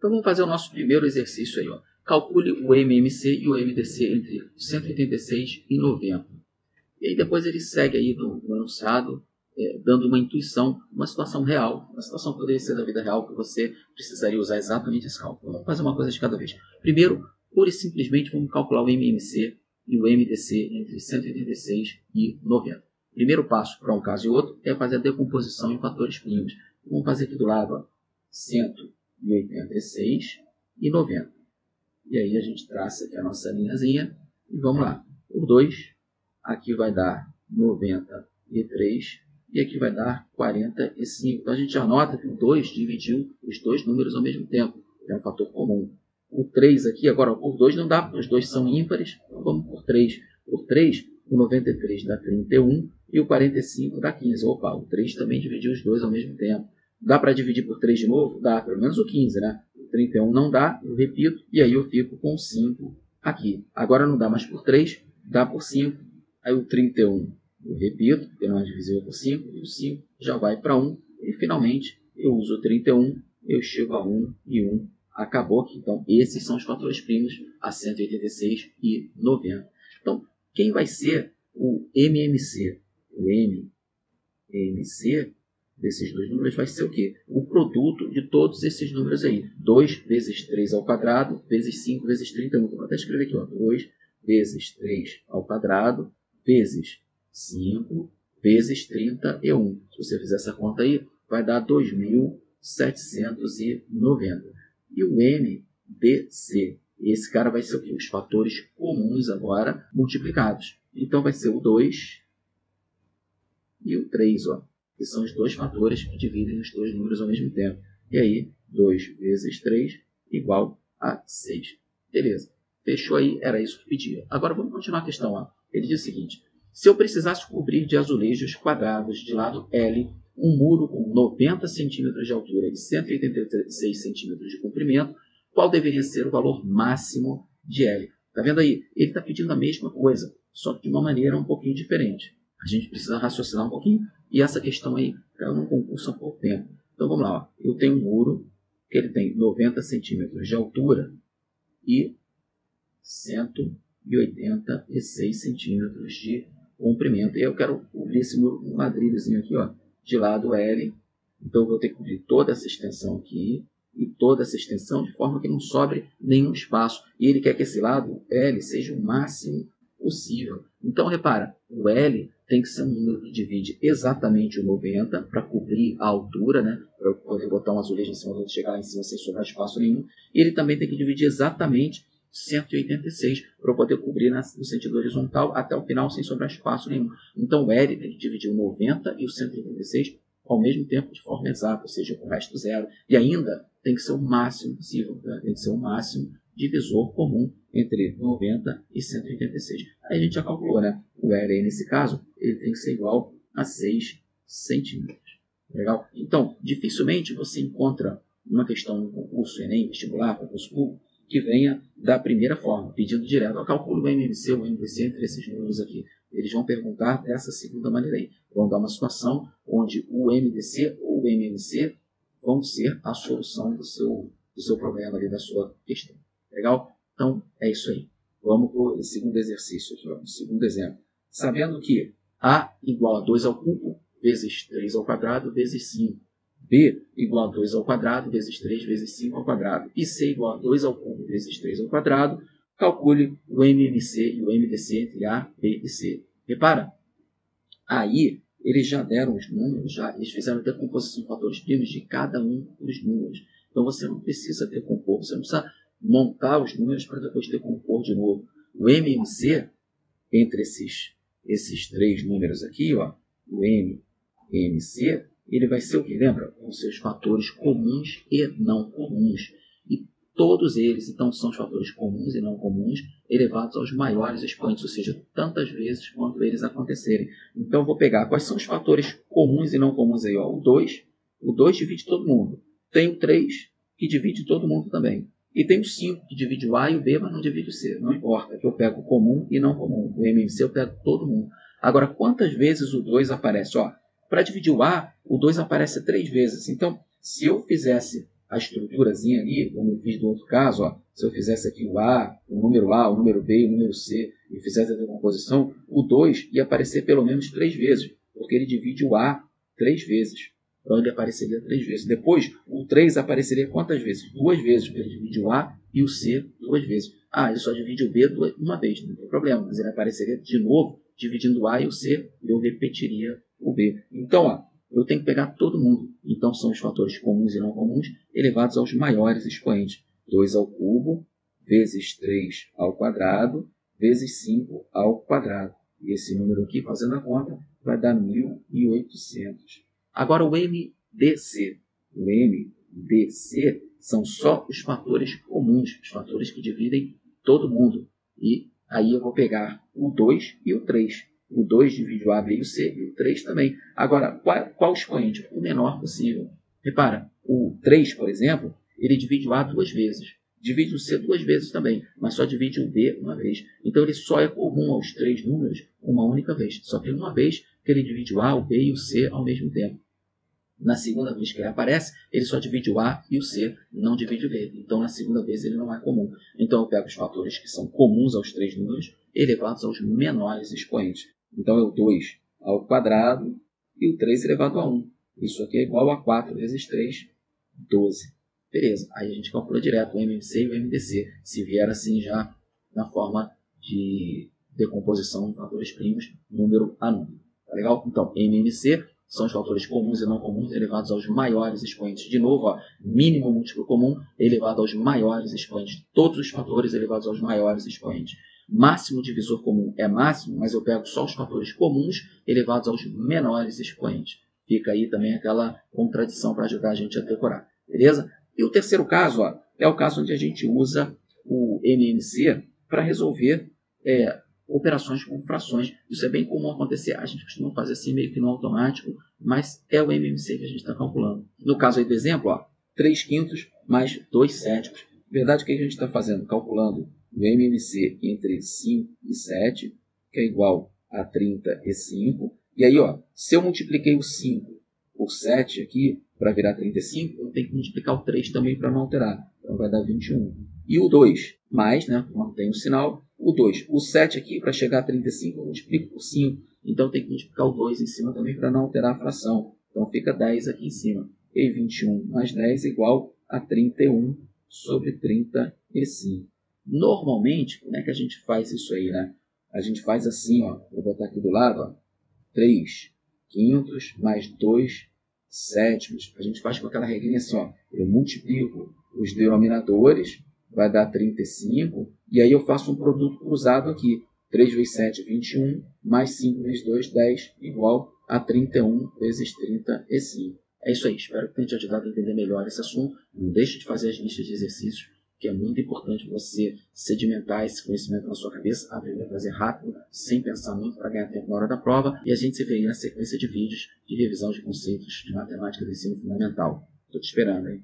Então vamos fazer o nosso primeiro exercício aí. Ó. Calcule o MMC e o MDC entre 186 e 90. E aí depois ele segue aí no enunciado, dando uma intuição, uma situação real, uma situação que poderia ser da vida real, que você precisaria usar exatamente esse cálculo. Vamos fazer uma coisa de cada vez. Primeiro, pura e simplesmente, vamos calcular o MMC e o MDC entre 186 e 90. Primeiro passo para um caso e outro é fazer a decomposição em fatores primos. Vamos fazer aqui do lado ó, 186 e 90. E aí a gente traça aqui a nossa linhazinha e vamos lá. Por 2, aqui vai dar 93 e aqui vai dar 45. Então a gente já nota que o 2 dividiu os dois números ao mesmo tempo. É um fator comum. O 3 aqui, agora por 2 não dá, porque os dois são ímpares. Então vamos por 3. Por 3, o 93 dá 31 e o 45 dá 15. Opa, o 3 também dividiu os dois ao mesmo tempo. Dá para dividir por 3 de novo? Dá, pelo menos o 15, né? O 31 não dá, eu repito, e aí eu fico com 5 aqui. Agora não dá mais por 3, dá por 5. Aí o 31, eu repito, porque não é divisível por 5, e o 5 já vai para 1. E finalmente eu uso o 31, eu chego a 1 e 1. Acabou aqui. Então, esses são os fatores primos a 186 e 90. Então, quem vai ser o MMC? O MMC desses dois números vai ser o quê? O produto de todos esses números aí. 2 vezes 3 ao quadrado, vezes 5 vezes 31. Vou até escrever aqui, ó. 2 vezes 3 ao quadrado, vezes 5 vezes 31. Se você fizer essa conta aí, vai dar 2.790. E o MDC, esse cara vai ser o quê? Os fatores comuns agora multiplicados. Então vai ser o 2 e o 3, ó, que são os dois fatores que dividem os dois números ao mesmo tempo. E aí, 2 vezes 3 igual a 6. Beleza. Fechou aí, era isso que pedia. Agora vamos continuar a questão. Ó. Ele diz o seguinte: se eu precisasse cobrir de azulejos quadrados de lado L um muro com 90 centímetros de altura e 186 centímetros de comprimento, qual deveria ser o valor máximo de L? Está vendo aí? Ele está pedindo a mesma coisa, só que de uma maneira um pouquinho diferente. A gente precisa raciocinar um pouquinho, e essa questão aí caiu num concurso há pouco tempo. Então vamos lá. Ó. Eu tenho um muro que ele tem 90 centímetros de altura e 186 centímetros de comprimento. E eu quero cobrir esse muro com um ladrilhozinho aqui, ó, de lado L. Então eu vou ter que cobrir toda essa extensão aqui e toda essa extensão de forma que não sobre nenhum espaço. E ele quer que esse lado L seja o máximo possível. Então repara, o L tem que ser um número que divide exatamente o 90 para cobrir a altura, né? Para eu poder botar um azulejo em cima, chegar lá em cima sem sobrar espaço nenhum. E ele também tem que dividir exatamente 186 para eu poder cobrir no sentido horizontal até o final sem sobrar espaço nenhum. Então o L tem que dividir o 90 e o 186 ao mesmo tempo de forma exata, ou seja, com o resto zero. E ainda tem que ser o máximo possível, né? Tem que ser o máximo divisor comum entre 90 e 186. Aí a gente já calculou, né? O L aí, nesse caso, ele tem que ser igual a 6 centímetros. Legal? Então, dificilmente você encontra uma questão no concurso Enem, vestibular, concurso público, que venha da primeira forma, pedindo direto. Eu calculo o MMC, o MDC entre esses números aqui. Eles vão perguntar dessa segunda maneira aí. Vão dar uma situação onde o MDC ou o MMC vão ser a solução do seu problema ali, da sua questão. Legal? Então, é isso aí. Vamos para o segundo exercício aqui, ó, o segundo exemplo. Sabendo que A igual a 2 ao cubo, vezes 3 ao quadrado, vezes 5. B igual a 2 ao quadrado, vezes 3, vezes 5 ao quadrado. E C igual a 2 ao cubo, vezes 3 ao quadrado. Calcule o MMC e o MDC entre A, B e C. Repara, aí eles já deram os números, eles fizeram a decomposição de fatores primos de cada um dos números. Então você não precisa decompor, você não precisa montar os números para depois decompor de novo. O MMC, entre esses três números aqui, ó, o MMC, ele vai ser o que? Lembra? Com seus fatores comuns e não comuns. E todos eles, então, são os fatores comuns e não comuns elevados aos maiores expoentes, ou seja, tantas vezes quanto eles acontecerem. Então, eu vou pegar quais são os fatores comuns e não comuns aí. Ó, o 2 divide todo mundo. Tem o 3, que divide todo mundo também. E tem o 5, que divide o A e o B, mas não divide o C. Não importa, que eu pego o comum e não comum. O MMC eu pego todo mundo. Agora, quantas vezes o 2 aparece? Para dividir o A, o 2 aparece 3 vezes. Então, se eu fizesse a estruturazinha ali, como eu fiz do outro caso, ó, se eu fizesse aqui o número B e o número C, e fizesse a decomposição, o 2 ia aparecer pelo menos 3 vezes, porque ele divide o A 3 vezes. Então ele apareceria 3 vezes. Depois, o 3 apareceria quantas vezes? 2 vezes, porque ele divide o A e o C 2 vezes. Ele só divide o B uma vez, não tem problema, mas ele apareceria de novo, dividindo o A e o C, e eu repetiria o B. Então, eu tenho que pegar todo mundo. Então, são os fatores comuns e não comuns elevados aos maiores expoentes. 2 ao cubo, vezes 3 ao quadrado, vezes 5 ao quadrado. E esse número aqui, fazendo a conta, vai dar 1.800. Agora, o MDC. O MDC são só os fatores comuns, os fatores que dividem todo mundo. E aí eu vou pegar o 2 e o 3. O 2 divide o A, B e o C, e o 3 também. Agora, qual expoente? O menor possível. Repara, o 3, por exemplo, ele divide o A 2 vezes. Divide o C 2 vezes também, mas só divide o B uma vez. Então, ele só é comum aos 3 números uma única vez. Só tem uma vez que ele divide o A, o B e o C ao mesmo tempo. Na segunda vez que ele aparece, ele só divide o A e o C, não divide o B. Então, na segunda vez, ele não é comum. Então, eu pego os fatores que são comuns aos 3 números, elevados aos menores expoentes. Então, é o 2 ao quadrado e o 3 elevado a 1. Isso aqui é igual a 4 vezes 3, 12. Beleza. Aí a gente calcula direto o MMC e o MDC, se vier assim já na forma de decomposição de fatores primos, número a número. Tá legal? Então, MMC são os fatores comuns e não comuns elevados aos maiores expoentes. De novo, mínimo múltiplo comum elevado aos maiores expoentes. Todos os fatores elevados aos maiores expoentes. Máximo divisor comum é máximo, mas eu pego só os fatores comuns elevados aos menores expoentes. Fica aí também aquela contradição para ajudar a gente a decorar. Beleza? E o terceiro caso é o caso onde a gente usa o MMC para resolver operações com frações. Isso é bem comum acontecer. A gente costuma fazer assim meio que no automático, mas é o MMC que a gente está calculando. No caso aí do exemplo, 3 quintos mais 2 sétimos. Na verdade, o que a gente está fazendo? Calculando o MMC entre 5 e 7, que é igual a 35. E aí, se eu multipliquei o 5 por 7 aqui, para virar 35, eu tenho que multiplicar o 3 também para não alterar. Então, vai dar 21. E o 2, mais, mantém o sinal, o 2. O 7 aqui, para chegar a 35, eu multiplico por 5. Então, tem que multiplicar o 2 em cima também para não alterar a fração. Então, fica 10 aqui em cima. E 21 mais 10 é igual a 31 sobre 35. Normalmente, como é que a gente faz isso aí, né? A gente faz assim, vou botar aqui do lado, 3 quintos mais 2 sétimos. A gente faz com aquela regrinha assim, eu multiplico os denominadores, vai dar 35, e aí eu faço um produto cruzado aqui. 3 vezes 7, 21, mais 5 vezes 2, 10, igual a 31 vezes 35. É isso aí, espero que tenha te ajudado a entender melhor esse assunto. Não deixe de fazer as listas de exercícios, que é muito importante você sedimentar esse conhecimento na sua cabeça, aprender a fazer rápido, sem pensar muito para ganhar tempo na hora da prova, e a gente se vê aí na sequência de vídeos de revisão de conceitos de matemática do ensino fundamental. Estou te esperando, hein?